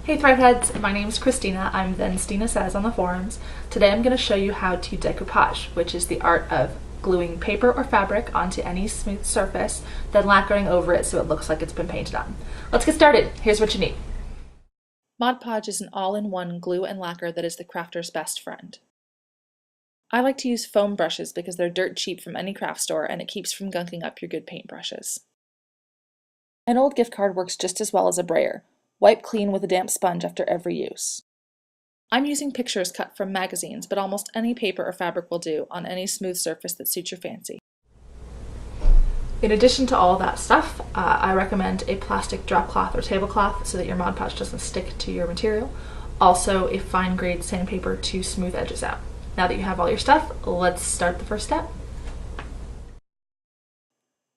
Hey Threadheads, my name is Christina. I'm then Stina Says on the forums. Today I'm going to show you how to decoupage, which is the art of gluing paper or fabric onto any smooth surface, then lacquering over it so it looks like it's been painted on. Let's get started. Here's what you need. Mod Podge is an all-in-one glue and lacquer that is the crafter's best friend. I like to use foam brushes because they're dirt cheap from any craft store and it keeps from gunking up your good paint brushes. An old gift card works just as well as a brayer. Wipe clean with a damp sponge after every use. I'm using pictures cut from magazines, but almost any paper or fabric will do on any smooth surface that suits your fancy. In addition to all that stuff, I recommend a plastic drop cloth or tablecloth so that your Mod Podge doesn't stick to your material. Also, a fine grade sandpaper to smooth edges out. Now that you have all your stuff, let's start the first step.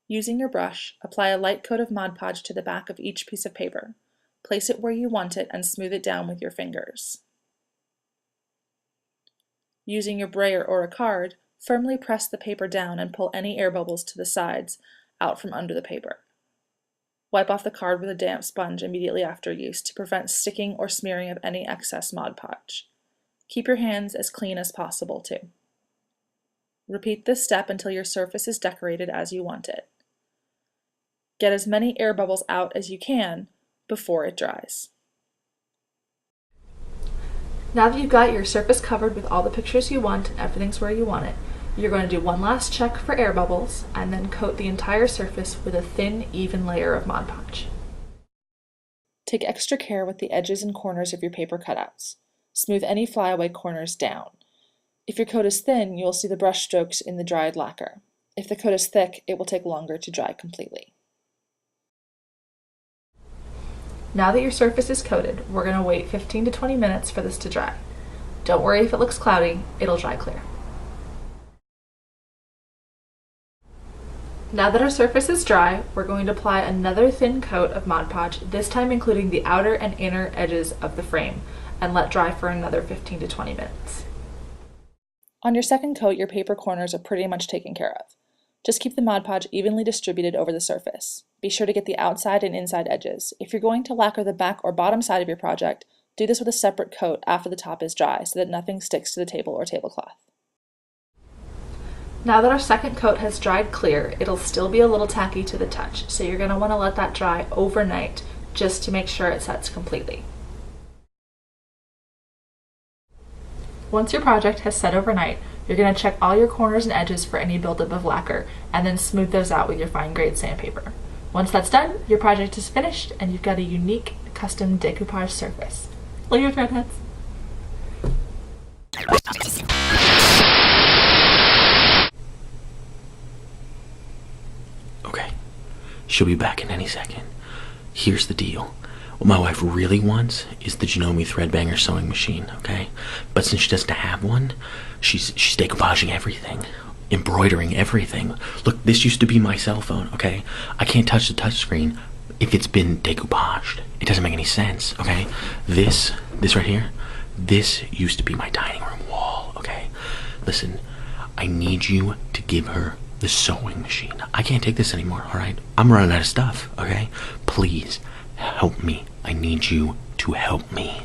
Using your brush, apply a light coat of Mod Podge to the back of each piece of paper. Place it where you want it and smooth it down with your fingers. Using your brayer or a card, firmly press the paper down and pull any air bubbles to the sides out from under the paper. Wipe off the card with a damp sponge immediately after use to prevent sticking or smearing of any excess Mod Podge. Keep your hands as clean as possible too. Repeat this step until your surface is decorated as you want it. Get as many air bubbles out as you can before it dries. Now that you've got your surface covered with all the pictures you want and everything's where you want it, you're going to do one last check for air bubbles and then coat the entire surface with a thin, even layer of Mod Podge. Take extra care with the edges and corners of your paper cutouts. Smooth any flyaway corners down. If your coat is thin, you'll see the brush strokes in the dried lacquer. If the coat is thick, it will take longer to dry completely. Now that your surface is coated, we're going to wait 15 to 20 minutes for this to dry. Don't worry if it looks cloudy, it'll dry clear. Now that our surface is dry, we're going to apply another thin coat of Mod Podge, this time including the outer and inner edges of the frame, and let dry for another 15 to 20 minutes. On your second coat, your paper corners are pretty much taken care of. Just keep the Mod Podge evenly distributed over the surface. Be sure to get the outside and inside edges. If you're going to lacquer the back or bottom side of your project, do this with a separate coat after the top is dry so that nothing sticks to the table or tablecloth. Now that our second coat has dried clear, it'll still be a little tacky to the touch, so you're going to want to let that dry overnight just to make sure it sets completely. Once your project has set overnight, you're going to check all your corners and edges for any buildup of lacquer and then smooth those out with your fine grade sandpaper. Once that's done, your project is finished and you've got a unique custom decoupage surface. Love your Threadheads! Okay, she'll be back in any second. Here's the deal. What my wife really wants is the Janome Threadbanger sewing machine, okay? But since she doesn't have one, she's decoupaging everything, embroidering everything. Look, this used to be my cell phone, okay? I can't touch the touchscreen if it's been decoupaged. It doesn't make any sense, okay? This right here, this used to be my dining room wall, okay? Listen, I need you to give her the sewing machine. I can't take this anymore, all right? I'm running out of stuff, okay? Please. Help me. I need you to help me.